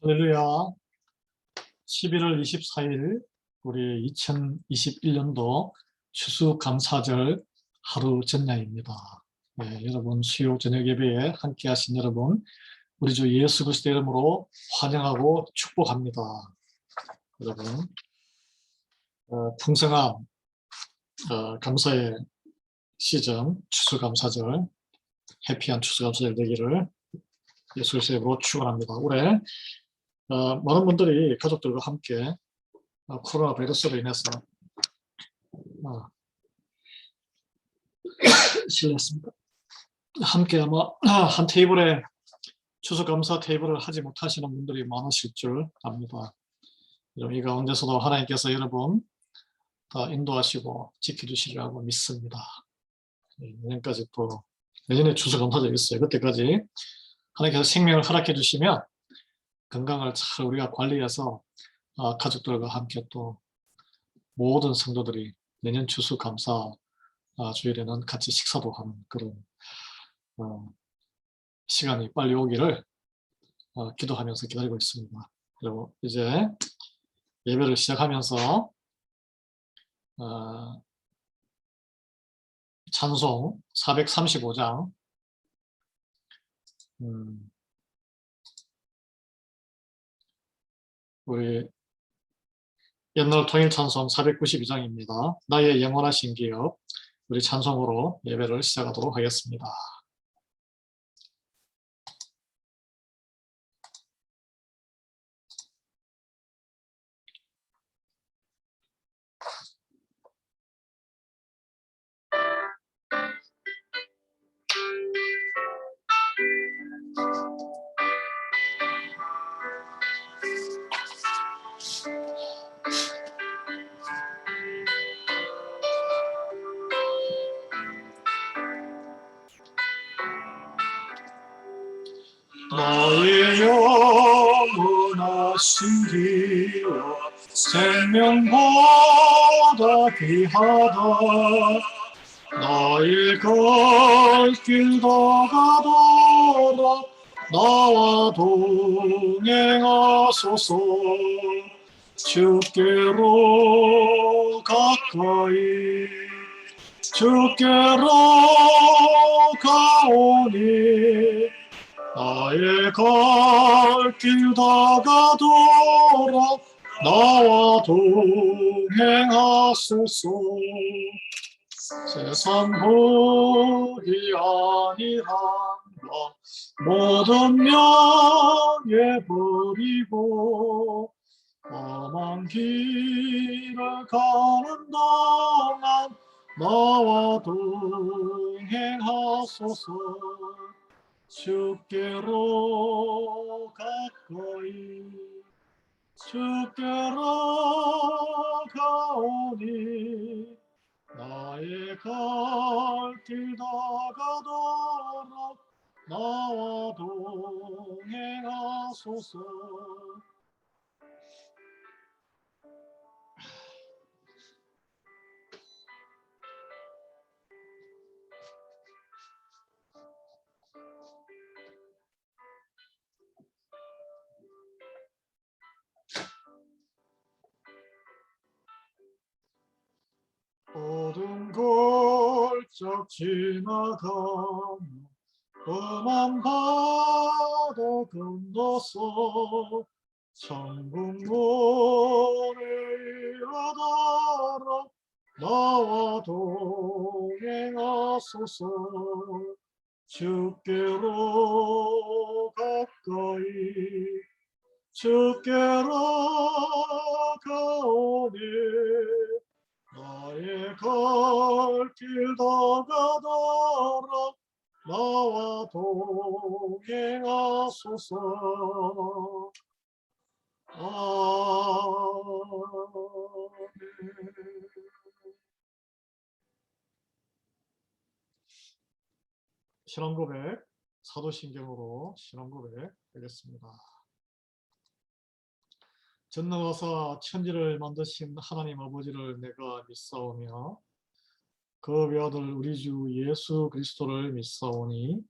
할렐루야. 11월 24일 우리 2021년도 추수감사절 하루 전야입니다. 네, 여러분 수요 저녁 예배에 함께 하신 여러분 우리 주 예수 그리스도 이름으로 환영하고 축복합니다. 여러분 풍성한 감사의 시즌 추수감사절, 해피한 추수감사절 되기를 예수 그리스도 이름으로 축원합니다. 올해 많은 분들이 가족들과 함께 코로나 바이러스로 인해서 실례했습니다. 함께 아마 한 테이블에 추수감사 테이블을 하지 못하시는 분들이 많으실 줄 압니다. 이 가운데서도 하나님께서 여러분 다 인도하시고 지켜주시리라고 믿습니다. 내년까지 또 내년에 추수감사절이 있어요. 그때까지 하나님께서 생명을 허락해 주시면 건강을 잘 우리가 관리해서 가족들과 함께 또 모든 성도들이 내년 추수감사 주일에는 같이 식사도 하는 그런 시간이 빨리 오기를 기도하면서 기다리고 있습니다. 그리고 이제 예배를 시작하면서 찬송 435장 우리 옛날 통일찬송 492장입니다. 나의 영원하신 기업, 우리 찬송으로 예배를 시작하도록 하겠습니다. 나의 영원하신 기업 생명보다 귀하다. 나의 갈 길 다가도록 나와 동행하소서. 주께로 가까이 주께로 가오니 나의 갈 길 다가도록 나와 동행하소서. 세상 복이 아니한 것 모든 명예 버리고 험한 길을 가는 동안 나와 동행하소서. 주께로 가까이 주께로 가오니 나의 갈 길 다가도록 나와 동행하소서. 어두운 골짜기 지나가며 험한 바다 건너서 천국 문에 이르도록 나와 동행하소서. 주께로 가까이 주께로 가오니 나의 갈 길 다가도록 나와 동행하소서. 아멘. 신앙고백, 사도신경으로 신앙고백 하겠습니다. 전능하사 천지를 만드신 하나님 아버지를 내가 믿사오며 그 외아들 우리 주 예수 그리스도를 믿사오니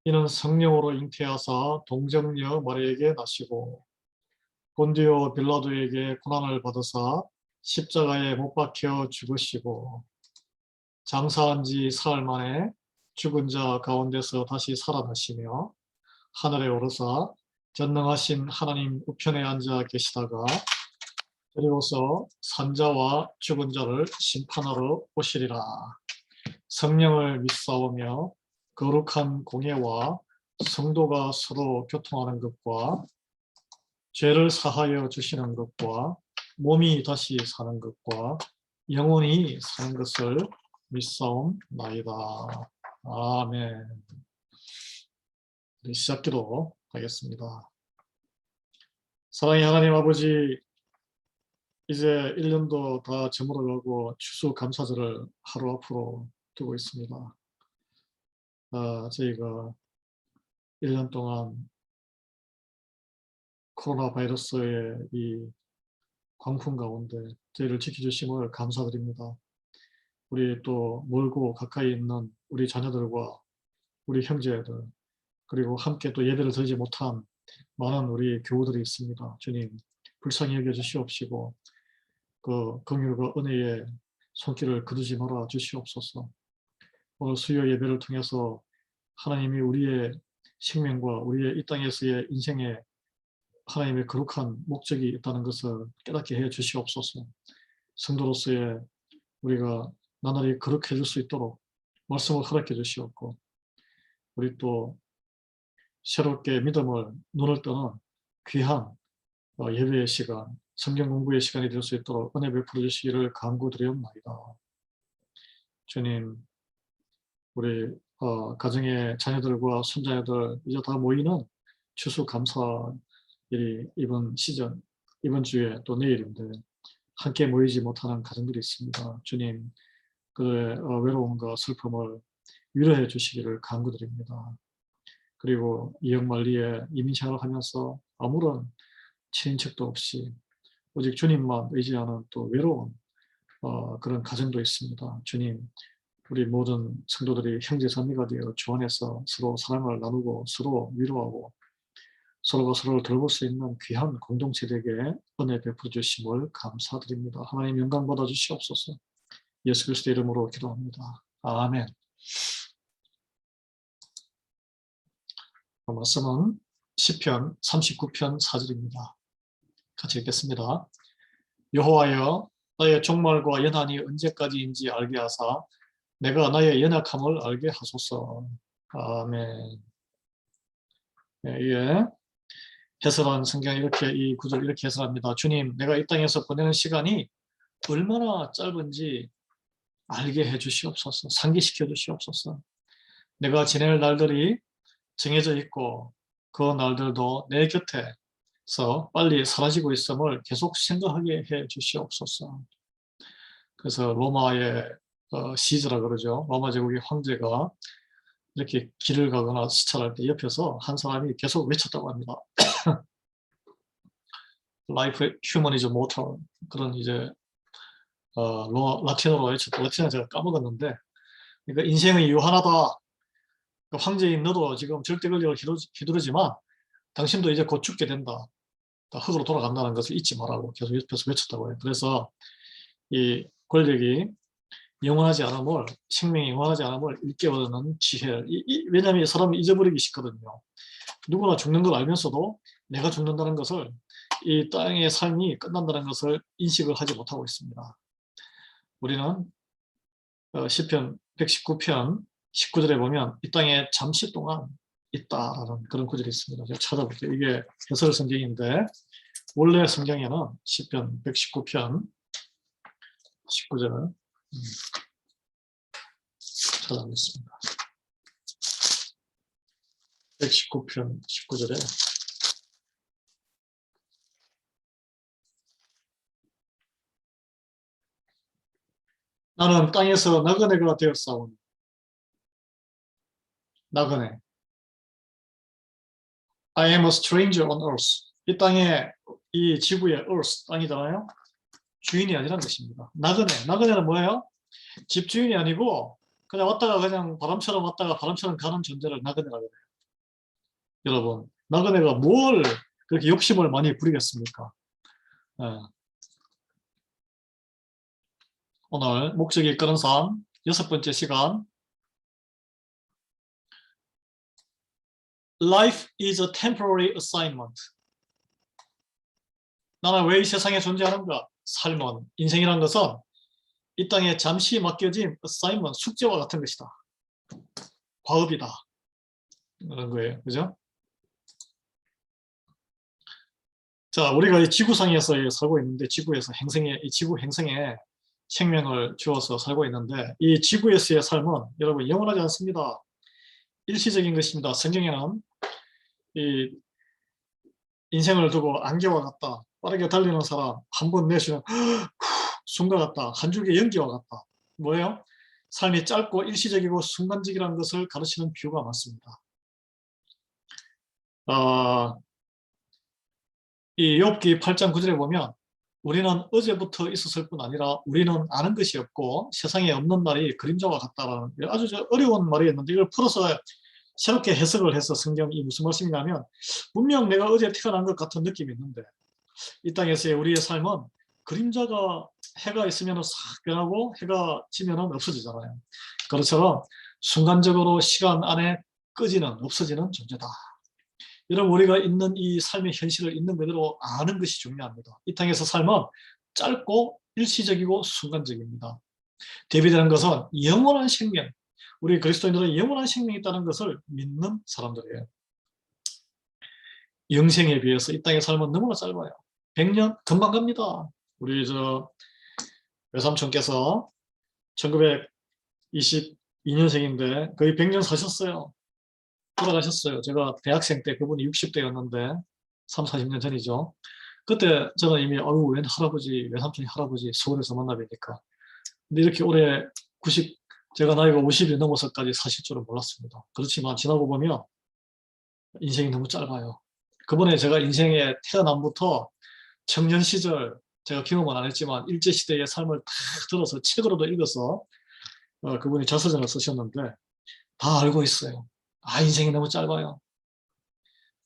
이는 성령으로 잉태하사 동정녀 마리에게 나시고 본디오 빌라도에게 고난을 받으사 십자가에 못 박혀 죽으시고 장사한 지 사흘 만에 죽은 자 가운데서 다시 살아나시며 하늘에 오르사 전능하신 하나님 우편에 앉아 계시다가 그리고서 산자와 죽은 자를 심판하러 오시리라. 성령을 믿사오며 거룩한 공예와 성도가 서로 교통하는 것과 죄를 사하여 주시는 것과 몸이 다시 사는 것과 영원히 사는 것을 믿사옵나이다. 아멘. 시작기도 하겠습니다. 사랑의 하나님 아버지, 이제 1년도 다 저물어가고 추수감사절을 하루 앞으로 두고 있습니다. 저희가 1년 동안 코로나 바이러스의 이 광풍 가운데 저희를 지켜주심을 감사드립니다. 우리 또 멀고 가까이 있는 우리 자녀들과 우리 형제들, 그리고 함께 또 예배를 드리지 못한 많은 우리 교우들이 있습니다. 주님, 불쌍히 여겨 주시옵시고 그 긍휼과 은혜의 손길을 거두지 말아 주시옵소서. 오늘 수요 예배를 통해서 하나님이 우리의 생명과 우리의 이 땅에서의 인생에 하나님의 거룩한 목적이 있다는 것을 깨닫게 해 주시옵소서. 성도로서의 우리가 나날이 거룩해질 수 있도록 말씀을 허락해 주시옵고, 우리 또 새롭게 믿음을 눈을 뜨는 귀한 예배의 시간, 성경 공부의 시간이 될 수 있도록 은혜 베풀어 주시기를 간구드리옵나이다. 주님, 우리 가정의 자녀들과 손자녀들 이제 다 모이는 추수감사일이 이번 시즌, 이번 주에 또 내일인데 함께 모이지 못하는 가정들이 있습니다. 주님, 그들의 외로움과 슬픔을 위로해 주시기를 간구드립니다. 그리고 이역만리에 이민생활을 하면서 아무런 친인척도 없이 오직 주님만 의지하는 또 외로운 그런 가정도 있습니다. 주님, 우리 모든 성도들이 형제자매가 되어 주 안에서 서로 사랑을 나누고 서로 위로하고 서로가 서로를 돌볼 수 있는 귀한 공동체에게 은혜 베풀어 주심을 감사드립니다. 하나님 영광 받아 주시옵소서. 예수 그리스도의 이름으로 기도합니다. 아멘. 말씀은 시편 39편 4절입니다. 같이 읽겠습니다. 여호와여, 나의 종말과 연한이 언제까지인지 알게 하사 내가 나의 연약함을 알게 하소서. 아멘. 예, 해설한 성경 이렇게 이 구절 이렇게 해설합니다. 주님, 내가 이 땅에서 보내는 시간이 얼마나 짧은지 알게 해 주시옵소서. 상기시켜 주시옵소서. 내가 지낼 날들이 정해져 있고 그 날들도 내 곁에서 빨리 사라지고 있음을 계속 생각하게 해 주시옵소서. 그래서 로마의 시즈라 그러죠. 로마 제국의 황제가 이렇게 길을 가거나 시찰할 때 옆에서 한 사람이 계속 외쳤다고 합니다. Life, human is mortal. 그런 이제 라틴어로 외쳤다. 라틴어 제가 까먹었는데, 그러니까 인생의 유한하다. 황제인 너도 지금 절대 권력을 휘두르지만 당신도 이제 곧 죽게 된다. 흙으로 돌아간다는 것을 잊지 말라고 계속 옆에서 외쳤다고 해요. 그래서 이 권력이 영원하지 않음을, 생명이 영원하지 않음을 일깨우는 지혜. 왜냐하면 사람이 잊어버리기 쉽거든요. 누구나 죽는 걸 알면서도 내가 죽는다는 것을, 이 땅의 삶이 끝난다는 것을 인식을 하지 못하고 있습니다. 우리는 시편 119편 19절에 보면 이 땅에 잠시 동안 있다라는 그런 구절이 있습니다. 제가 찾아볼게요. 이게 해설 성경인데 원래 성경에는 시편 119편 19절을 찾아보겠습니다. 119편 19절에 나는 땅에서 나그네가 되었사오니. 나그네. I am a stranger on earth. 이 땅에, 이 지구의 earth, 땅이잖아요. 주인이 아니란 것입니다. 나그네. 나그네는 뭐예요? 집주인이 아니고 그냥 왔다가 그냥 바람처럼 왔다가 바람처럼 가는 존재를 나그네라고 해요. 여러분, 나그네가 뭘 그렇게 욕심을 많이 부리겠습니까? 예. 오늘 목적이 이끄는 삶 6번째 시간, Life is a temporary assignment. 나는 왜 이 세상에 존재하는가? 삶은, 인생이란 것은 이 땅에 잠시 맡겨진 assignment, 숙제와 같은 것이다. 과업이다. 그런 거예요. 그죠? 자, 우리가 이 지구상에서 살고 있는데, 지구에서 이 지구 행성에 생명을 주어서 살고 있는데, 이 지구에서의 삶은 여러분 영원하지 않습니다. 일시적인 것입니다. 성경에는 이 인생을 두고 안개와 같다, 빠르게 달리는 사람 한 번 내쉬는 숨과 같다, 한 줄기 연기와 같다. 뭐예요? 삶이 짧고 일시적이고 순간적이라는 것을 가르치는 비유가 많습니다. 이 욥기 8장 9절에 보면 우리는 어제부터 있었을 뿐 아니라 우리는 아는 것이 없고 세상에 없는 날이 그림자와 같다라는 아주 어려운 말이었는데, 이걸 풀어서 새롭게 해석을 해서 성경이 무슨 말씀이냐면, 분명 내가 어제 태어난 것 같은 느낌이 있는데 이 땅에서의 우리의 삶은 그림자가, 해가 있으면 싹 변하고 해가 지면 없어지잖아요. 그것처럼 순간적으로 시간 안에 꺼지는, 없어지는 존재다. 여러분, 우리가 있는 이 삶의 현실을 있는 그대로 아는 것이 중요합니다. 이 땅에서 삶은 짧고 일시적이고 순간적입니다. 대비되는 것은 영원한 생명, 우리 그리스도인들은 영원한 생명이 있다는 것을 믿는 사람들이에요. 영생에 비해서 이 땅의 삶은 너무나 짧아요. 100년 금방 갑니다. 우리 외삼촌께서 1922년생인데 거의 100년 사셨어요. 돌아가셨어요. 제가 대학생 때 그분이 60대였는데 30, 40년 전이죠. 그때 저는 이미 웬 할아버지, 외삼촌이 할아버지 서울에서 만나 뵈니까. 근데 이렇게 올해 제가 나이가 50이 넘어서까지 사실 줄은 몰랐습니다. 그렇지만 지나고 보면 인생이 너무 짧아요. 그번에 제가 인생에 태어남부터 청년 시절, 제가 경험은 안 했지만 일제시대의 삶을 다 들어서 책으로도 읽어서 그분이 자서전을 쓰셨는데 다 알고 있어요. 인생이 너무 짧아요.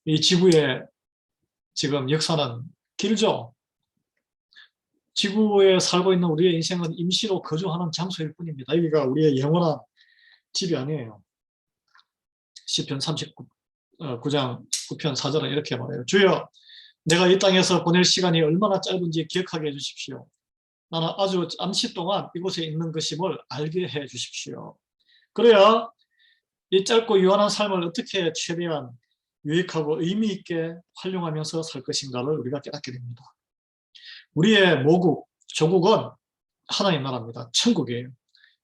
이 지구의 지금 역사는 길죠. 지구에 살고 있는 우리의 인생은 임시로 거주하는 장소일 뿐입니다. 여기가 우리의 영원한 집이 아니에요. 시편 39장 9편 4절은 이렇게 말해요. 주여, 내가 이 땅에서 보낼 시간이 얼마나 짧은지 기억하게 해주십시오. 나는 아주 잠시 동안 이곳에 있는 것임을 알게 해주십시오. 그래야 이 짧고 유한한 삶을 어떻게 최대한 유익하고 의미 있게 활용하면서 살 것인가를 우리가 깨닫게 됩니다. 우리의 모국, 조국은 하나님 나라입니다. 천국이에요.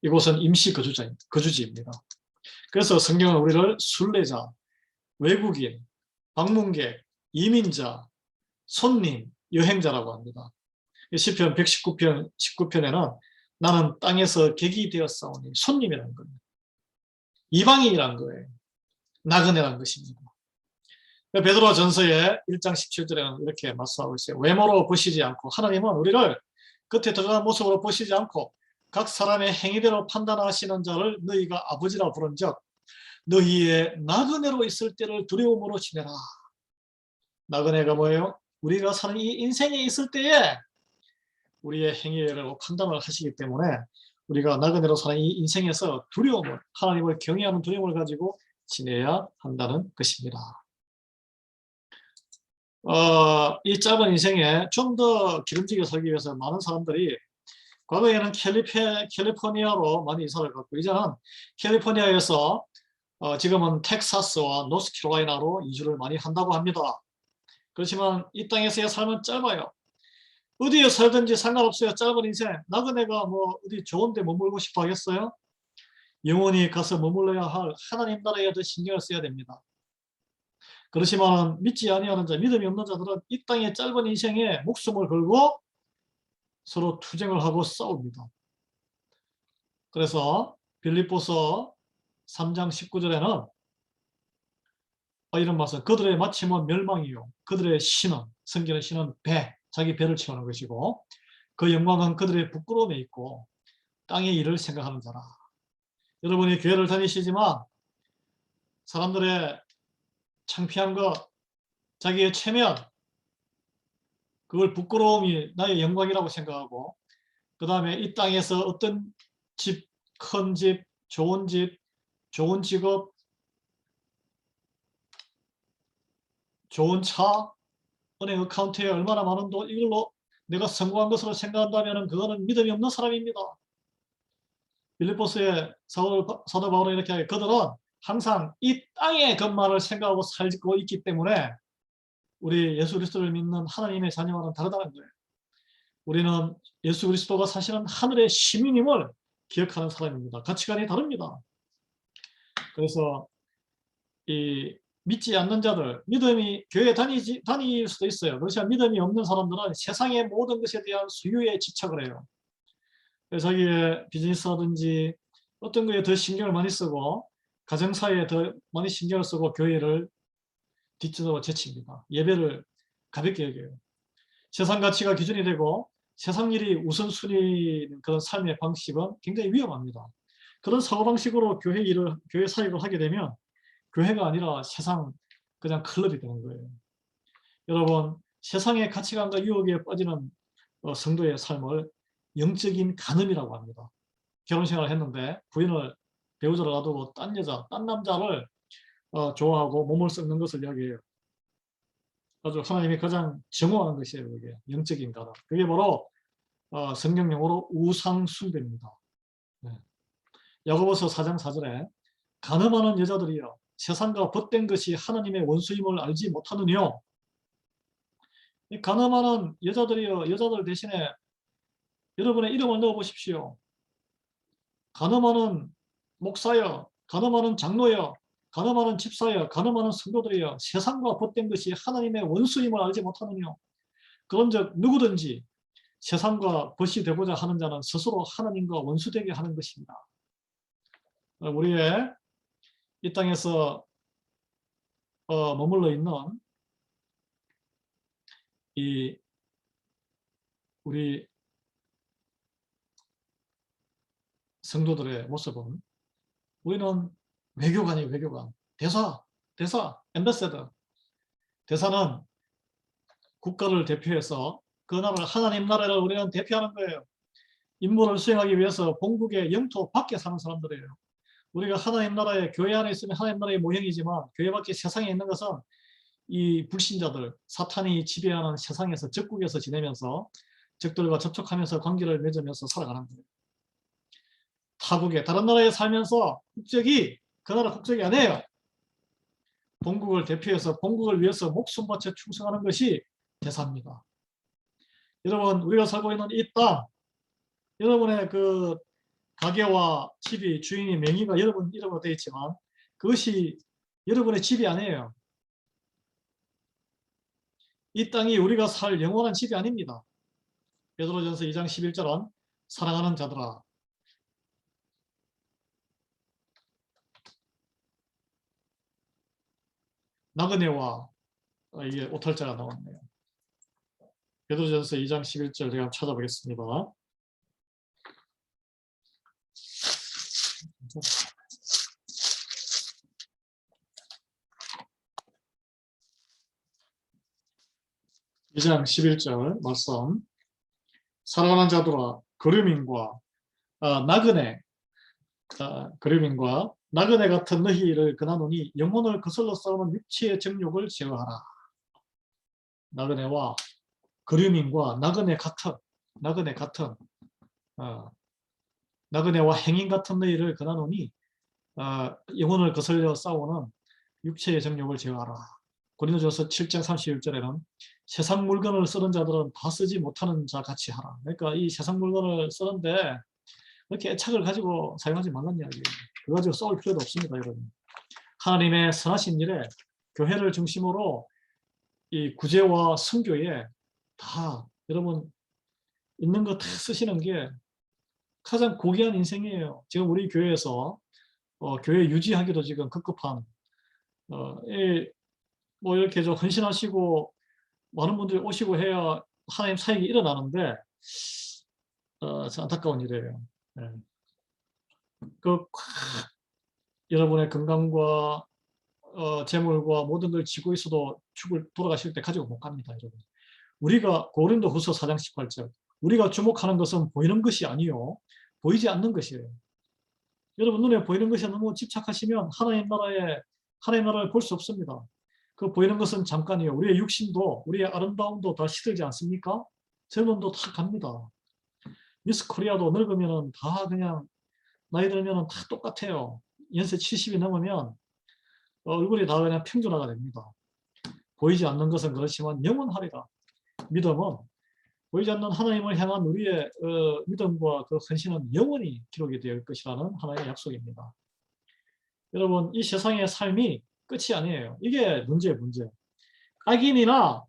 이곳은 임시 거주지입니다. 그래서 성경은 우리를 순례자, 외국인, 방문객, 이민자, 손님, 여행자라고 합니다. 시편 119편 19편에는 나는 땅에서 객이 되었사오니, 손님이라는 겁니다. 이방인이라는 거예요. 나그네라는 것입니다. 베드로 전서의 1장 17절에는 이렇게 말씀하고 있어요. 외모로 보시지 않고, 하나님은 우리를 겉에 드러난 모습으로 보시지 않고 각 사람의 행위대로 판단하시는 자를 너희가 아버지라 부른즉 너희의 나그네로 있을 때를 두려움으로 지내라. 나그네가 뭐예요? 우리가 사는 이 인생에 있을 때에 우리의 행위를 판단을 하시기 때문에 우리가 나그네로 사는 이 인생에서 두려움을, 하나님을 경외하는 두려움을 가지고 지내야 한다는 것입니다. 이 짧은 인생에 좀 더 기름지게 살기 위해서 많은 사람들이 과거에는 캘리포니아로 많이 이사를 갔고, 이제는 캘리포니아에서 지금은 텍사스와 노스캐롤라이나로 이주를 많이 한다고 합니다. 그렇지만 이 땅에서의 삶은 짧아요. 어디에 살든지 상관없어요. 짧은 인생. 나그네가 뭐 어디 좋은 데 머물고 싶어 하겠어요? 영원히 가서 머물러야 할 하나님 나라에 더 신경을 써야 됩니다. 그렇지만 믿지 아니하는 자, 믿음이 없는 자들은 이 땅의 짧은 인생에 목숨을 걸고 서로 투쟁을 하고 싸웁니다. 그래서 빌립보서 3장 19절에는 이런 말씀, 그들의 마침은 멸망이요 그들의 신은, 성경의 신은 자기 배를 채우는 것이고 그 영광은 그들의 부끄러움에 있고 땅의 일을 생각하는 자라. 여러분이 교회를 다니시지만 사람들의 창피한 것, 자기의 체면, 그걸 부끄러움이 나의 영광이라고 생각하고, 그 다음에 이 땅에서 어떤 집, 큰 집, 좋은 집, 좋은 직업, 좋은 차, 은행 어카운트에 얼마나 많은 돈, 이걸로 내가 성공한 것으로 생각한다면 그거는 믿음이 없는 사람입니다. 빌립보스의 사도 바울은 이렇게 하여 그들은 항상 이 땅의 것만을 생각하고 살고 있기 때문에 우리 예수 그리스도를 믿는 하나님의 자녀와는 다르다는 거예요. 우리는 예수 그리스도가 사실은 하늘의 시민임을 기억하는 사람입니다. 가치관이 다릅니다. 그래서 이 믿지 않는 자들, 믿음이 교회 다닐 수도 있어요. 그렇지만 믿음이 없는 사람들은 세상의 모든 것에 대한 수요에 집착을 해요. 그래서 자기의 비즈니스라든지 어떤 거에 더 신경을 많이 쓰고 가정사회에 더 많이 신경을 쓰고 교회를 뒷전으로 제칩니다. 예배를 가볍게 여겨요. 세상 가치가 기준이 되고 세상 일이 우선순위인 그런 삶의 방식은 굉장히 위험합니다. 그런 사고방식으로 교회 사역을 하게 되면 교회가 아니라 세상 그냥 클럽이 되는 거예요. 여러분, 세상의 가치관과 유혹에 빠지는 성도의 삶을 영적인 간음이라고 합니다. 결혼생활을 했는데 부인을 배우자를 놔두고 딴 여자, 딴 남자를 좋아하고 몸을 썩는 것을 이야기해요. 아주 하나님이 가장 증오하는 것이에요. 그게 영적인 간음. 그게 바로 성경 용어로 우상 숭배입니다. 네. 야고보서 4장 4절에 간음하는 여자들이여 세상과 벗된 것이 하나님의 원수임을 알지 못하느뇨. 이 간음하는 여자들이여 여자들 대신에 여러분의 이름을 넣어 보십시오. 간음하는 목사여, 간음하는 장로여, 간음하는 집사여, 간음하는 성도들이여 세상과 벗된 것이 하나님의 원수임을 알지 못하느뇨. 그런즉 누구든지 세상과 벗이 되고자 하는 자는 스스로 하나님과 원수되게 하는 것입니다. 우리의 이 땅에서 머물러 있는 이 우리 성도들의 모습은 우리는 외교관이에요. 외교관. 대사, 엠베서더. 대사는 국가를 대표해서 그 나라를 하나님 나라를 우리는 대표하는 거예요. 임무를 수행하기 위해서 본국의 영토 밖에 사는 사람들이에요. 우리가 하나님 나라에 교회 안에 있으면 하나님 나라의 모형이지만 교회 밖에 세상에 있는 것은 이 불신자들, 사탄이 지배하는 세상에서 적국에서 지내면서 적들과 접촉하면서 관계를 맺으면서 살아가는 거예요. 타국에 다른 나라에 살면서 국적이 그 나라 국적이 아니에요. 본국을 대표해서 본국을 위해서 목숨 바쳐 충성하는 것이 대사입니다. 여러분, 우리가 살고 있는 이 땅, 여러분의 그 가게와 집이 주인이 명의가 여러분 이름으로 되어 있지만 그것이 여러분의 집이 아니에요. 이 땅이 우리가 살 영원한 집이 아닙니다. 베드로전서 2장 11절은 사랑하는 자들아 나그네와 이게 오탈자가 나왔네요. 베드로전서 2장 11절 제가 찾아보겠습니다. (2장 11절) 말씀. 사랑하는 자들아 그르민과 나그네 그르민과 나그네 같은 너희를 권하노니 영혼을 거슬러 싸우는 육체의 정욕을 제어하라. 나그네와 그르민과 나그네 같은 나그네와 행인 같은 너희를 권하노니 영혼을 거슬려 싸우는 육체의 정욕을 제어하라. 고린도전서 7장 31절에는 세상 물건을 쓰는 자들은 다 쓰지 못하는 자 같이 하라. 그러니까 이 세상 물건을 쓰는데 그렇게 애착을 가지고 사용하지 말란 이야기예요. 그거 가지고 싸울 필요도 없습니다, 여러분. 하나님의 선하신 일에 교회를 중심으로 이 구제와 선교에 다 여러분 있는 거 다 쓰시는 게 가장 고귀한 인생이에요. 지금 우리 교회에서 교회 유지하기도 지금 급급한 뭐 이렇게 좀 헌신하시고 많은 분들이 오시고 해야 하나님 사역이 일어나는데 참 안타까운 일이에요. 네. 여러분의 건강과 재물과 모든 걸 지고 있어도 돌아가실 때 가지고 못 갑니다, 여러분. 우리가 고린도후서 4장 18절 우리가 주목하는 것은 보이는 것이 아니요 보이지 않는 것이에요. 여러분 눈에 보이는 것에 너무 집착하시면 하나님 나라를 볼 수 없습니다. 그 보이는 것은 잠깐이에요. 우리의 육신도 우리의 아름다움도 다 시들지 않습니까? 젊음도 다 갑니다. 미스 코리아도 늙으면 다 그냥 나이 들면 다 똑같아요. 연세 70이 넘으면 얼굴이 다 그냥 평준화가 됩니다. 보이지 않는 것은 그렇지만 영원하리라. 믿음은 보이지 않는 하나님을 향한 우리의 믿음과 그 헌신은 영원히 기록이 될 것이라는 하나의 약속입니다. 여러분 이 세상의 삶이 끝이 아니에요. 이게 문제. 악인이나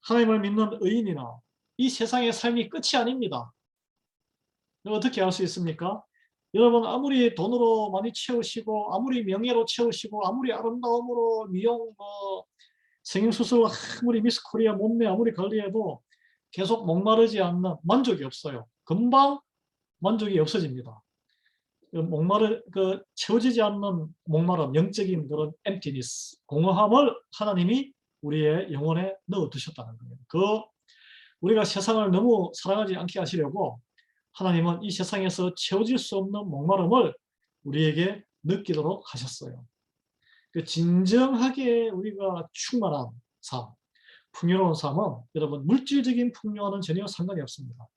하나님을 믿는 의인이나 이 세상의 삶이 끝이 아닙니다. 어떻게 알 수 있습니까? 여러분 아무리 돈으로 많이 채우시고 아무리 명예로 채우시고 아무리 아름다움으로 미용 성형수술 아무리 미스 코리아 몸매 아무리 관리해도 계속 목마르지 않는 만족이 없어요. 금방 만족이 없어집니다. 채워지지 않는 목마름, 영적인 그런 emptiness, 공허함을 하나님이 우리의 영혼에 넣어 두셨다는 거예요. 우리가 세상을 너무 사랑하지 않게 하시려고 하나님은 이 세상에서 채워질 수 없는 목마름을 우리에게 느끼도록 하셨어요. 진정하게 우리가 충만한 삶, 풍요로운 삶은 여러분 물질적인 풍요와는 전혀 상관이 없습니다.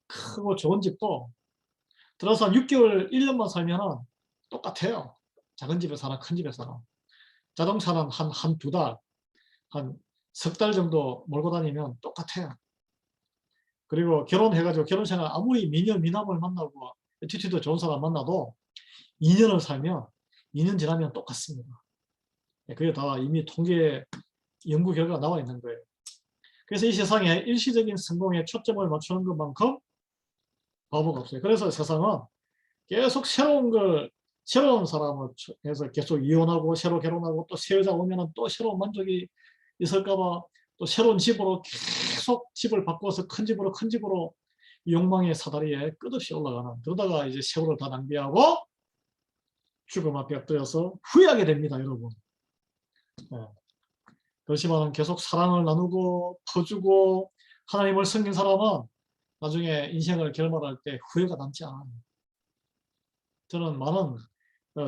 크고 좋은 집도 들어서 한 6개월, 1년만 살면 똑같아요. 작은 집에 사나 큰 집에 사나. 자동차는 한두 달, 한 석 달 정도 몰고 다니면 똑같아요. 그리고 결혼해가지고 결혼생활 아무리 미남을 만나고 애티튜드 좋은 사람 만나도 2년을 살면 2년 지나면 똑같습니다. 그게 다 이미 통계 연구 결과가 나와 있는 거예요. 그래서 이 세상에 일시적인 성공에 초점을 맞추는 것만큼 바보가 없어요. 그래서 세상은 계속 새로운 사람을 해서 계속 이혼하고 새로 결혼하고 또 새 여자 오면 또 새로운 만족이 있을까봐 또 새로운 집으로 계속 집을 바꿔서 큰 집으로 욕망의 사다리에 끝없이 올라가는, 그러다가 이제 세월을 다 낭비하고 죽음 앞에 엎드려서 후회하게 됩니다, 여러분. 네. 그렇지만 계속 사랑을 나누고 퍼주고 하나님을 섬긴 사람은 나중에 인생을 결말할 때 후회가 남지 않아요. 저는 많은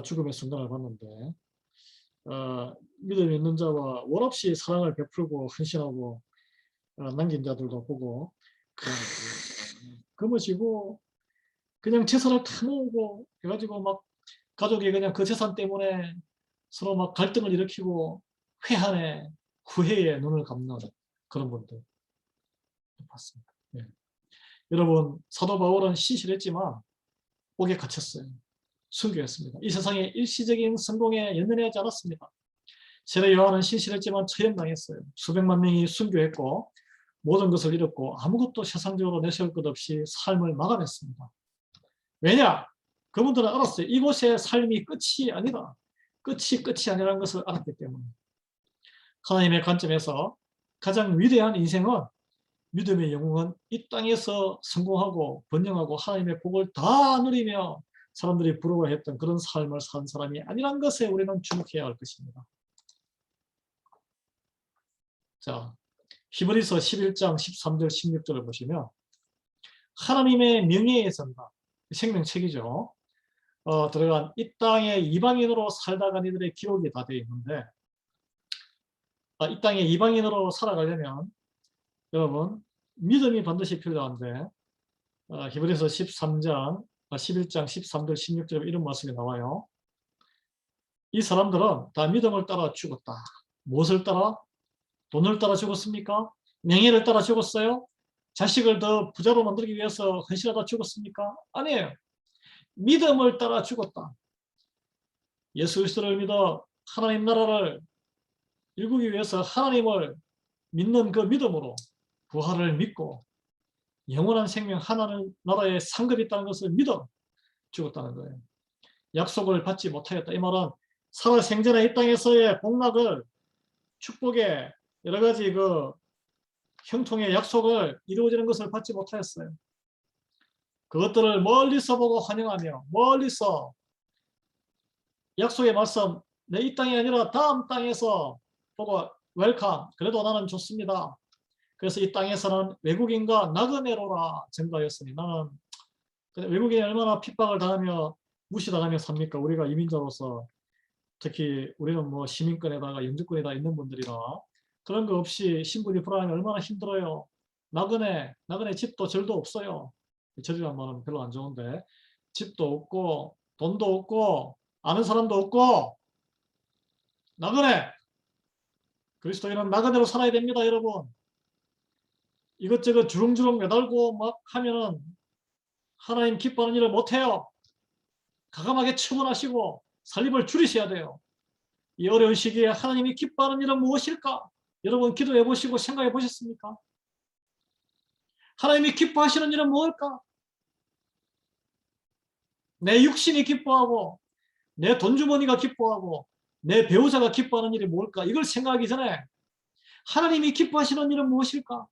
죽음의 순간을 봤는데 믿음 있는 자와 원없이 사랑을 베풀고 헌신하고 남긴 자들도 보고 그무지고 그냥 재산을 다 모으고 해가지고 막 가족이 그냥 그 재산 때문에 서로 막 갈등을 일으키고 회한에 후회에 눈을 감는 그런 분들 봤습니다. 네. 여러분 사도 바울은 신실했지만 옥에 갇혔어요. 순교했습니다. 이 세상의 일시적인 성공에 연연하지 않았습니다. 세례 요한은 신실했지만 처형당했어요. 수백만 명이 순교했고 모든 것을 잃었고 아무것도 세상적으로 내세울 것 없이 삶을 마감했습니다. 왜냐? 그분들은 알았어요. 이곳의 삶이 끝이 아니다. 끝이 아니라는 것을 알았기 때문에. 하나님의 관점에서 가장 위대한 인생은 믿음의 영웅은 이 땅에서 성공하고 번영하고 하나님의 복을 다 누리며 사람들이 부러워했던 그런 삶을 산 사람이 아니란 것에 우리는 주목해야 할 것입니다. 자, 히브리서 11장 13절 16절을 보시면 하나님의 명예에 선다. 생명책이죠. 들어간 이 땅에 이방인으로 살다간 이들의 기록이 다 되어 있는데 이 땅에 이방인으로 살아가려면 여러분 믿음이 반드시 필요한데 히브리서 11장 13절 16절 이런 말씀이 나와요. 이 사람들은 다 믿음을 따라 죽었다. 무엇을 따라? 돈을 따라 죽었습니까? 명예를 따라 죽었어요? 자식을 더 부자로 만들기 위해서 헌신하다 죽었습니까? 아니에요. 믿음을 따라 죽었다. 예수 그리스도를 믿어 하나님 나라를 일구기 위해서 하나님을 믿는 그 믿음으로 부활을 믿고 영원한 생명 하나님 나라에 상급이 있다는 것을 믿어 죽었다는 거예요. 약속을 받지 못하였다. 이 말은 살아 생전에 이 땅에서의 복락을 축복의 여러 가지 그 형통의 약속을 이루어지는 것을 받지 못하였어요. 그것들을 멀리서 보고 환영하며 멀리서 약속의 말씀 내 이 땅이 아니라 다음 땅에서 보고 웰컴. 그래도 나는 좋습니다. 그래서 이 땅에서는 외국인과 나그네로라 증가였으니 나는 외국인이 얼마나 핍박을 당하며 무시당하며 삽니까? 우리가 이민자로서 특히 우리는 뭐 시민권에다가 영주권에다 있는 분들이라 그런 거 없이 신분이 불안하면 얼마나 힘들어요. 나그네 집도 절도 없어요. 절이란 말은 별로 안 좋은데 집도 없고 돈도 없고 아는 사람도 없고 나그네. 그리스도인은 나그네로 살아야 됩니다, 여러분. 이것저것 주렁주렁 매달고 막 하면은 하나님 기뻐하는 일을 못해요. 과감하게 처분하시고 살림을 줄이셔야 돼요. 이 어려운 시기에 하나님이 기뻐하는 일은 무엇일까? 여러분 기도해 보시고 생각해 보셨습니까? 하나님이 기뻐하시는 일은 무엇일까? 내 육신이 기뻐하고 내 돈주머니가 기뻐하고 내 배우자가 기뻐하는 일이 뭘까? 이걸 생각하기 전에 하나님이 기뻐하시는 일은 무엇일까?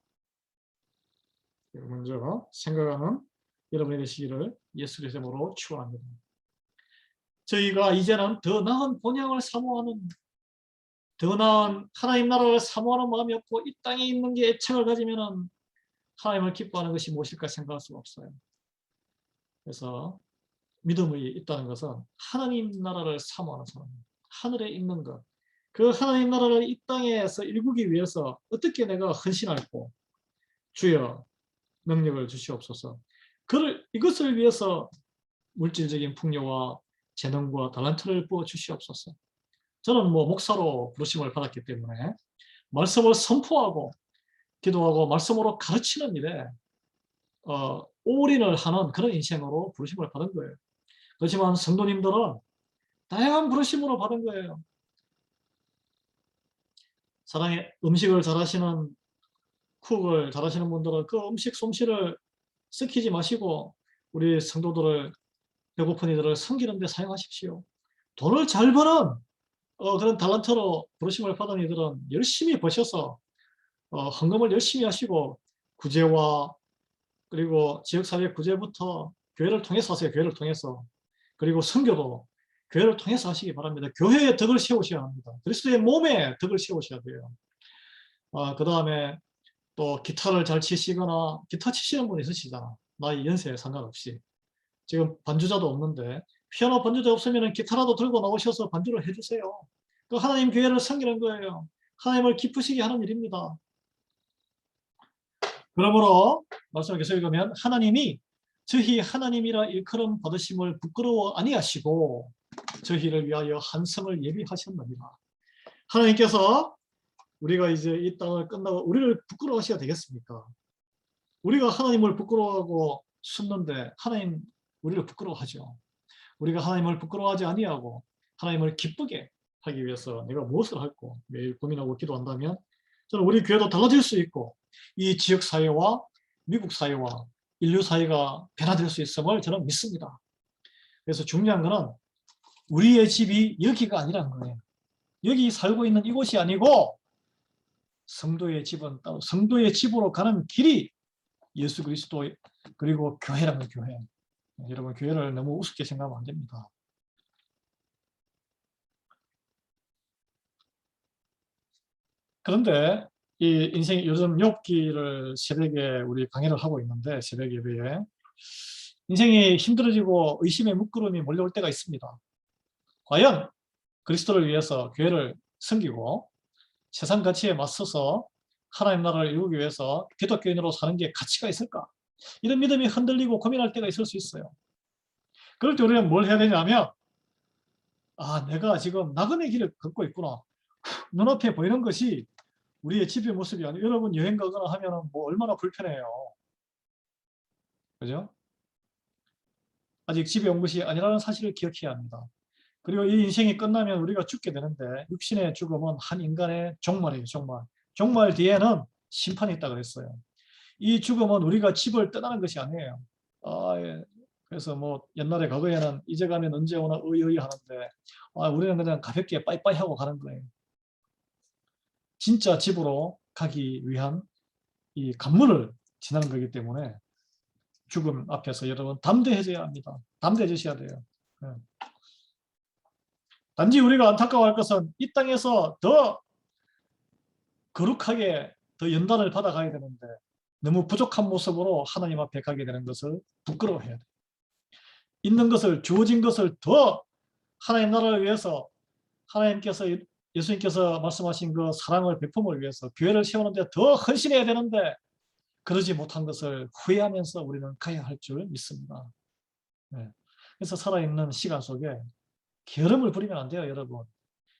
먼저 생각하는 여러분이 되시기를 예수 그리스도의 이름으로 축원합니다. 저희가 이제는 더 나은 본향을 사모하는 더 나은 하나님 나라를 사모하는 마음이 없고 이 땅에 있는 게 애착을 가지면은 하나님을 기뻐하는 것이 무엇일까 생각할 수가 없어요. 그래서 믿음이 있다는 것은 하나님 나라를 사모하는 사람, 하늘에 있는 것, 그 하나님 나라를 이 땅에서 일구기 위해서 어떻게 내가 헌신할고 주여 능력을 주시옵소서. 이것을 위해서 물질적인 풍요와 재능과 달란트를 부어 주시옵소서. 저는 뭐 목사로 부르심을 받았기 때문에 말씀을 선포하고 기도하고 말씀으로 가르치는 일에 올인을 하는 그런 인생으로 부르심을 받은 거예요. 그렇지만 성도님들은 다양한 부르심으로 받은 거예요. 사랑의 음식을 잘하시는 쿡을 잘하시는 분들은 그 음식 솜씨를 썩히지 마시고 우리 성도들을 배고픈 이들을 섬기는 데 사용하십시오. 돈을 잘 버는 그런 달란트로 부르심을 받은 이들은 열심히 버셔서 헌금을 열심히 하시고 구제와 그리고 지역사회 구제부터 교회를 통해서 하세요. 교회를 통해서. 그리고 선교도 교회를 통해서 하시기 바랍니다. 교회에 덕을 세우셔야 합니다. 그리스도의 몸에 덕을 세우셔야 돼요. 그 다음에 또 기타를 잘 치시거나 기타 치시는 분 있으시잖아. 나이 연세에 상관없이. 지금 반주자도 없는데 피아노 반주자 없으면 기타라도 들고 나오셔서 반주를 해주세요. 그 하나님 교회를 섬기는 거예요. 하나님을 기쁘시게 하는 일입니다. 그러므로 말씀을 계속 읽으면 하나님이 저희 하나님이라 일컬음 받으심을 부끄러워 아니하시고 저희를 위하여 한 성을 예비하셨느니라. 하나님께서 우리가 이제 이 땅을 끝나고 우리를 부끄러워하셔야 되겠습니까? 우리가 하나님을 부끄러워하고 숨는데 하나님 우리를 부끄러워하죠. 우리가 하나님을 부끄러워하지 아니하고 하나님을 기쁘게 하기 위해서 내가 무엇을 할고 매일 고민하고 기도한다면 저는 우리 교회도 달라질 수 있고 이 지역 사회와 미국 사회와 인류 사회가 변화될 수 있음을 저는 믿습니다. 그래서 중요한 거는 우리의 집이 여기가 아니라는 거예요. 여기 살고 있는 이곳이 아니고 성도의 집은 따로 성도의 집으로 가는 길이 예수 그리스도 그리고 교회라는 교회. 여러분 교회를 너무 우습게 생각하면 안 됩니다. 그런데 이 인생 요즘 욥기를 새벽에 우리 강의를 하고 있는데 새벽 예배에 인생이 힘들어지고 의심의 물끄러미 몰려올 때가 있습니다. 과연 그리스도를 위해서 교회를 섬기고 세상 가치에 맞서서 하나님 나라를 이루기 위해서 기독교인으로 사는 게 가치가 있을까? 이런 믿음이 흔들리고 고민할 때가 있을 수 있어요. 그럴 때 우리는 뭘 해야 되냐면 내가 지금 나그네 길을 걷고 있구나. 눈앞에 보이는 것이 우리의 집의 모습이 아니에요. 여러분 여행 가거나 하면 뭐 얼마나 불편해요. 그죠? 아직 집에 온 것이 아니라는 사실을 기억해야 합니다. 그리고 이 인생이 끝나면 우리가 죽게 되는데 육신의 죽음은 한 인간의 종말이에요. 종말. 종말 뒤에는 심판이 있다고 그랬어요. 이 죽음은 우리가 집을 떠나는 것이 아니에요. 예. 그래서 뭐 옛날에 과거에는 이제 가면 언제 오나 의의 하는데 우리는 그냥 가볍게 빠이빠이 하고 가는 거예요. 진짜 집으로 가기 위한 이 관문을 지나는 거기 때문에 죽음 앞에서 여러분 담대해져야 합니다. 담대해지셔야 돼요. 단지 우리가 안타까워할 것은 이 땅에서 더 거룩하게 더 연단을 받아가야 되는데 너무 부족한 모습으로 하나님 앞에 가게 되는 것을 부끄러워해야 돼. 있는 것을, 주어진 것을 더 하나님 나라를 위해서, 하나님께서, 예수님께서 말씀하신 그 사랑을 베품을 위해서 교회를 세우는데 더 헌신해야 되는데 그러지 못한 것을 후회하면서 우리는 가야 할 줄 믿습니다. 네. 그래서 살아있는 시간 속에 게으름을 부리면 안 돼요, 여러분.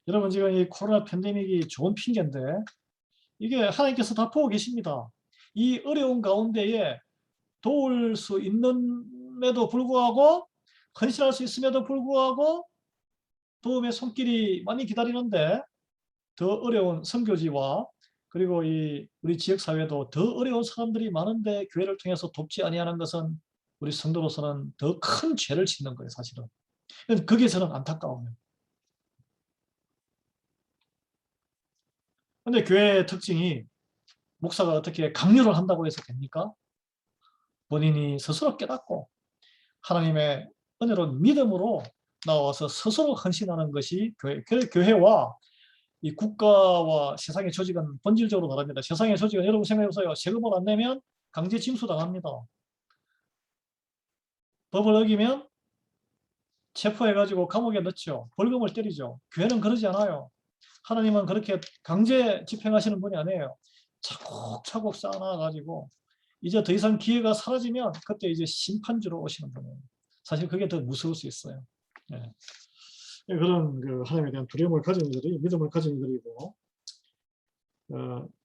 여러분 지금 이 코로나 팬데믹이 좋은 핑계인데 이게 하나님께서 다 보고 계십니다. 이 어려운 가운데에 도울 수 있는데도 불구하고, 헌신할 수 있음에도 불구하고 도움의 손길이 많이 기다리는데 더 어려운 선교지와 그리고 우리 지역사회도 더 어려운 사람들이 많은데 교회를 통해서 돕지 아니하는 것은 우리 성도로서는 더 큰 죄를 짓는 거예요, 사실은. 그게 저는 안타까워요. 근데 교회의 특징이 목사가 어떻게 강요를 한다고 해서 됩니까? 본인이 스스로 깨닫고 하나님의 은혜로운 믿음으로 나와서 스스로 헌신하는 것이 교회. 교회와 이 국가와 세상의 조직은 본질적으로 다릅니다. 세상의 조직은 여러분 생각해보세요. 세금을 안 내면 강제 징수당합니다. 법을 어기면 체포해가지고 감옥에 넣죠. 벌금을 때리죠. 교회는 그러지 않아요. 하나님은 그렇게 강제 집행하시는 분이 아니에요. 차곡차곡 쌓아놔가지고 이제 더 이상 기회가 사라지면 그때 이제 심판주로 오시는 분이에요. 사실 그게 더 무서울 수 있어요. 네. 그런 그 하나님에 대한 두려움을 가진 이들이, 믿음을 가진 이들이고,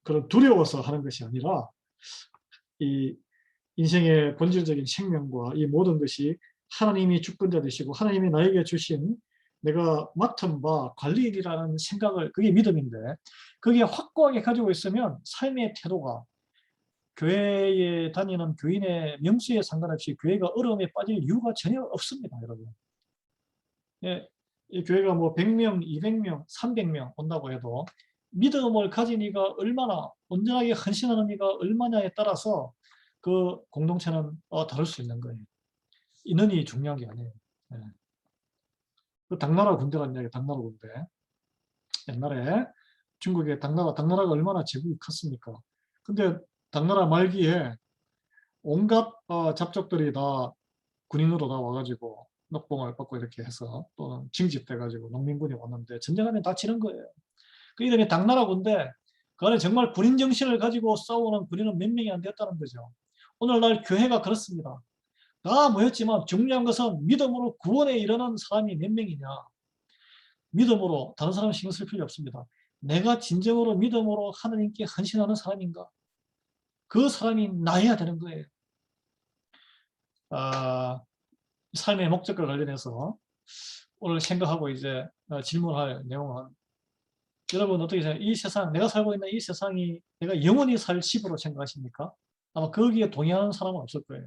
그런 두려워서 하는 것이 아니라 이 인생의 본질적인 생명과 이 모든 것이 하나님이 주권자 되시고 하나님이 나에게 주신 내가 맡은 바 관리인이라는 생각을, 그게 믿음인데 그게 확고하게 가지고 있으면 삶의 태도가 교회에 다니는 교인의 명수에 상관없이 교회가 어려움에 빠질 이유가 전혀 없습니다, 여러분. 예, 이 교회가 뭐 100명, 200명, 300명 온다고 해도 믿음을 가진 이가 얼마나, 온전하게 헌신하는 이가 얼마냐에 따라서 그 공동체는 다를 수 있는 거예요. 인원이 중요한 게 아니에요. 예. 그 당나라 군대란 이야기, 당나라 군대. 옛날에 중국의 당나라가 얼마나 제국이 컸습니까? 근데 당나라 말기에 온갖 잡족들이 다 군인으로 다 와가지고 녹봉을 받고 이렇게 해서 또는 징집돼가지고 농민군이 왔는데 전쟁하면 다 지는 거예요. 그 이름이 당나라 군대. 그 안에 정말 군인 정신을 가지고 싸우는 군인은 몇 명이 안 됐다는 거죠. 오늘날 교회가 그렇습니다. 다 모였지만 중요한 것은 믿음으로 구원에 이르는 사람이 몇 명이냐. 믿음으로 다른 사람 신경 쓸 필요 없습니다. 내가 진정으로 믿음으로 하나님께 헌신하는 사람인가? 그 사람이 나야 되는 거예요. 삶의 목적과 관련해서 오늘 생각하고 이제 질문할 내용은, 여러분 어떻게 생각해요? 이 세상, 내가 살고 있는 이 세상이 내가 영원히 살 집으로 생각하십니까? 아마 거기에 동의하는 사람은 없을 거예요.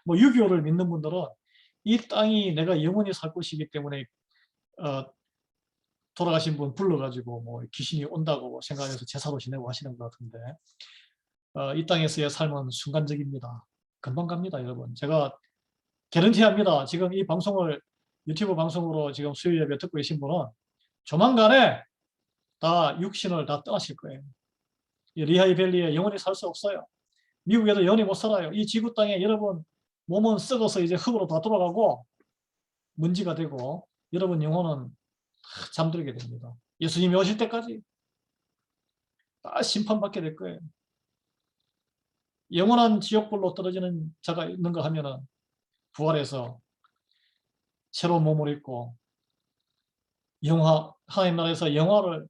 뭐 유교를 믿는 분들은 이 땅이 내가 영원히 살 곳이기 때문에 돌아가신 분 불러가지고 뭐 귀신이 온다고 생각해서 제사로 지내고 하시는 것 같은데, 이 땅에서의 삶은 순간적입니다. 금방 갑니다, 여러분. 제가 개런티합니다. 지금 이 방송을 유튜브 방송으로 지금 수요 예배 듣고 계신 분은 조만간에 다 육신을 다 떠나실 거예요. 이 리하이밸리에 영원히 살 수 없어요. 미국에도 영원히 못 살아요. 이 지구 땅에 여러분 몸은 썩어서 이제 흙으로 다 돌아가고 먼지가 되고 여러분 영혼은 잠들게 됩니다. 예수님이 오실 때까지 다 심판받게 될 거예요. 영원한 지옥불로 떨어지는 자가 있는가 하면은 부활해서 새로운 몸을 입고 하나님 나라에서 영화를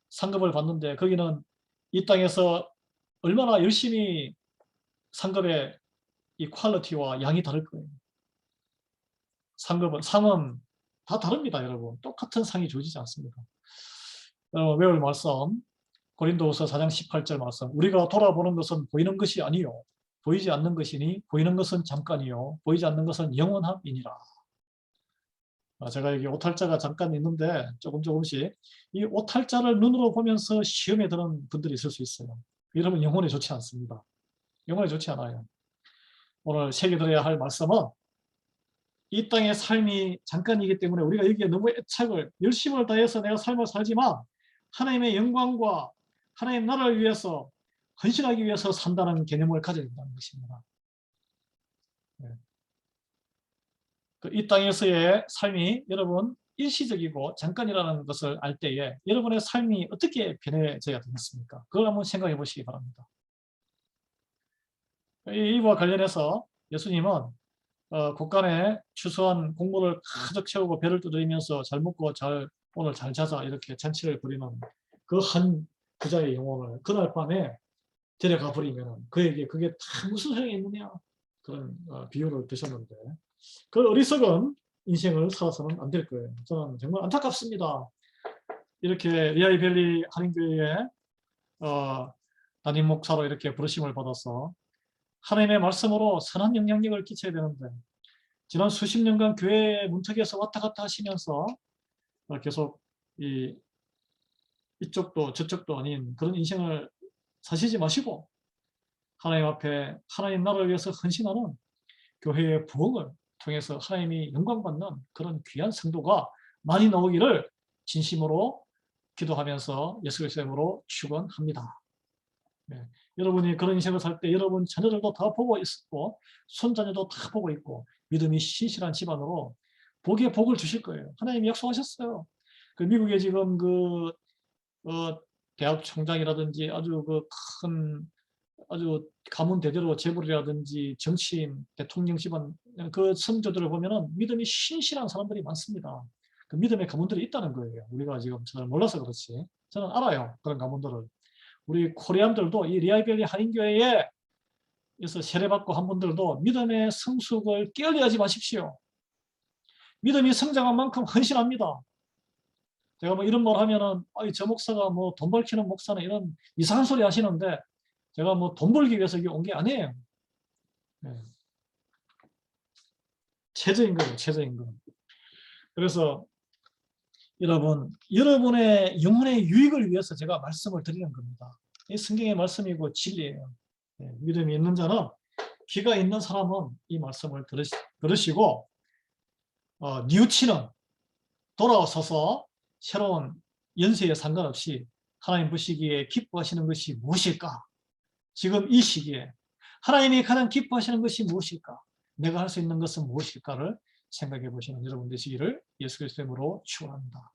상급을 받는데, 거기는 이 땅에서 얼마나 열심히 상급의 이 퀄리티와 양이 다를 거예요. 상은 다 다릅니다, 여러분. 똑같은 상이 주어지지 않습니다. 외울 말씀, 고린도후서 4장 18절 말씀. 우리가 돌아보는 것은 보이는 것이 아니요 보이지 않는 것이니 보이는 것은 잠깐이요 보이지 않는 것은 영원함이니라. 제가 여기 오탈자가 잠깐 있는데 조금씩 이 오탈자를 눈으로 보면서 시험에 드는 분들이 있을 수 있어요. 여러분 영혼에 좋지 않습니다. 영혼에 좋지 않아요. 오늘 새겨들어야 할 말씀은 이 땅의 삶이 잠깐이기 때문에 우리가 여기에 너무 애착을 열심을 다해서 내가 삶을 살지만 하나님의 영광과 하나님 나라를 위해서 헌신하기 위해서 산다는 개념을 가져야 된다는 것입니다. 이 땅에서의 삶이 여러분 일시적이고 잠깐이라는 것을 알 때에 여러분의 삶이 어떻게 변해져야 되겠습니까? 그걸 한번 생각해 보시기 바랍니다. 이와 관련해서 예수님은 국간에 추수한 곡물을 가득 채우고 배를 두드리면서 잘 먹고 오늘 잘 자자 이렇게 잔치를 벌이는 그 한 부자의 영혼을 그날 밤에 데려가 버리면 그에게 그게 다 무슨 소용이 있느냐 그런 비유를 드셨는데 그 어리석은 인생을 살아서는 안 될 거예요. 저는 정말 안타깝습니다. 이렇게 리아이밸리 한인교회에 담임 목사로 이렇게 부르심을 받아서 하나님의 말씀으로 선한 영향력을 끼쳐야 되는데 지난 수십 년간 교회 문턱에서 왔다 갔다 하시면서 계속 이쪽도 저쪽도 아닌 그런 인생을 사시지 마시고 하나님 앞에 하나님 나라를 위해서 헌신하는 교회의 부흥을 통해서 하나님이 영광받는 그런 귀한 성도가 많이 나오기를 진심으로 기도하면서 예수 그리스도의 이름으로 축원합니다. 네. 여러분이 그런 인생을 살 때 여러분 자녀들도 다 보고 있고 손자녀도 다 보고 있고 믿음이 신실한 집안으로 복에 복을 주실 거예요. 하나님이 약속하셨어요. 그 미국에 지금 대학 총장이라든지 아주 큰 아주 가문 대대로 재벌이라든지 정치인, 대통령 집안 그 선조들을 보면은 믿음이 신실한 사람들이 많습니다. 그 믿음의 가문들이 있다는 거예요. 우리가 지금 잘 몰라서 그렇지. 저는 알아요. 그런 가문들을. 우리 코리안들도 이 리아이밸리 한인교회에서 세례받고 한 분들도 믿음의 성숙을 깨어려하지 마십시오. 믿음이 성장한 만큼 헌신합니다. 제가 뭐 이런 말 하면은 저 목사가 뭐 돈 벌키는 목사는 이런 이상한 소리 하시는데 제가 뭐 돈 벌기 위해서 여기 온 게 아니에요. 네. 최저인 거예요. 최저인 거. 그래서 여러분의 영혼의 유익을 위해서 제가 말씀을 드리는 겁니다. 이 성경의 말씀이고 진리예요. 네. 믿음이 있는 자는 귀가 있는 사람은 이 말씀을 들으시고 뉘우치는 돌아서서 새로운 연세에 상관없이 하나님 보시기에 기뻐하시는 것이 무엇일까? 지금 이 시기에 하나님이 가장 기뻐하시는 것이 무엇일까? 내가 할 수 있는 것은 무엇일까를 생각해 보시는 여러분 되시기를 예수 그리스도의 이름으로 축원합니다.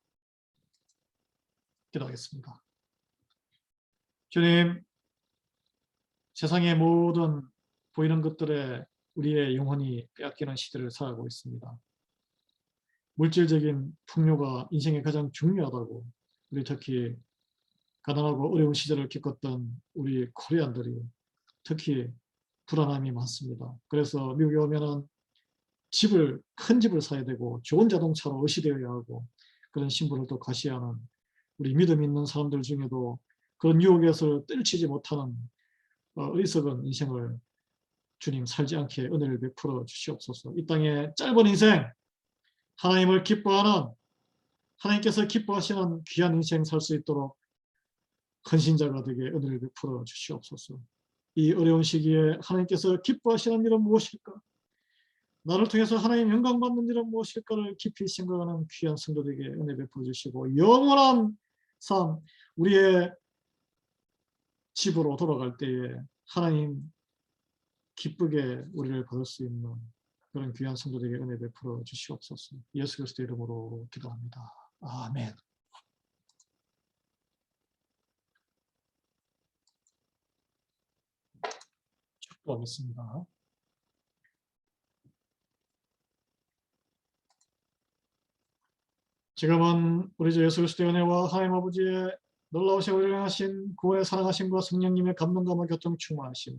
기도하겠습니다. 주님, 세상의 모든 보이는 것들에 우리의 영혼이 빼앗기는 시대를 살아가고 있습니다. 물질적인 풍요가 인생에 가장 중요하다고 우리 특히 가난하고 어려운 시절을 겪었던 우리 코리안들이 특히 불안함이 많습니다. 그래서 미국에 오면은 큰 집을 사야 되고 좋은 자동차로 의시되어야 하고 그런 신분을 또 과시해야 하는 우리 믿음 있는 사람들 중에도 그런 유혹에서 떨치지 못하는 어리석은 인생을 주님 살지 않게 은혜를 베풀어 주시옵소서. 이 땅의 짧은 인생 하나님을 기뻐하는 하나님께서 기뻐하시는 귀한 인생 살 수 있도록 헌신자가 되게 은혜를 베풀어 주시옵소서. 이 어려운 시기에 하나님께서 기뻐하시는 일은 무엇일까? 나를 통해서 하나님 영광 받는 일은 무엇일까를 깊이 생각하는 귀한 성도들에게 은혜 베풀어 주시고 영원한 삶 우리의 집으로 돌아갈 때에 하나님 기쁘게 우리를 받을 수 있는 그런 귀한 성도들에게 은혜 베풀어 주시옵소서. 예수 그리스도 이름으로 기도합니다. 아멘. 축복하겠습니다. 지금은 우리 주 예수 그리스도의 은혜와 하나님 아버지의 놀라우시고 일어나신 구원의 사랑하심과 성령님의 감동감과 교통 충만하심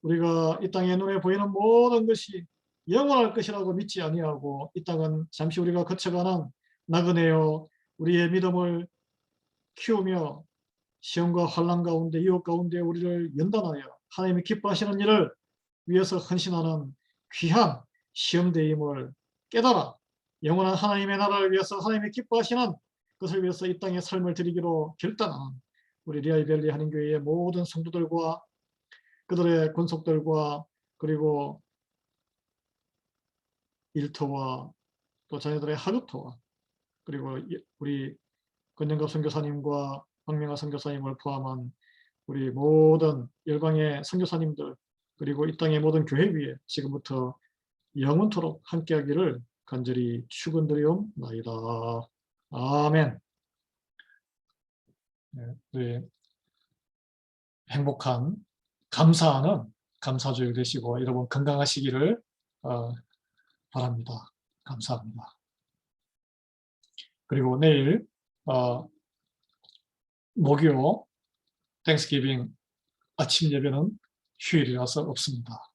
우리가 이 땅에 눈에 보이는 모든 것이 영원할 것이라고 믿지 아니하고 이 땅은 잠시 우리가 거쳐가는 나그네요 우리의 믿음을 키우며 시험과 환난 가운데 유혹 가운데 우리를 연단하여 하나님이 기뻐하시는 일을 위해서 헌신하는 귀한 시험대임을 깨달아 영원한 하나님의 나라를 위해서 하나님이 기뻐하시는 것을 위해서 이 땅에 삶을 드리기로 결단한 우리 리아이밸리 한인교회의 모든 성도들과 그들의 권속들과 그리고 일터와 또 자녀들의 학업터와 그리고 우리 권영갑 선교사님과 박명아 선교사님을 포함한 우리 모든 열방의 선교사님들 그리고 이 땅의 모든 교회 위에 지금부터 영원토록 함께하기를 간절히 축원드리옵나이다. 아멘. 네, 우리 행복한 감사하는 감사주일 되시고 여러분 건강하시기를 바랍니다. 감사합니다. 그리고 내일 목요 땡스기빙 아침 예배는 휴일이라서 없습니다.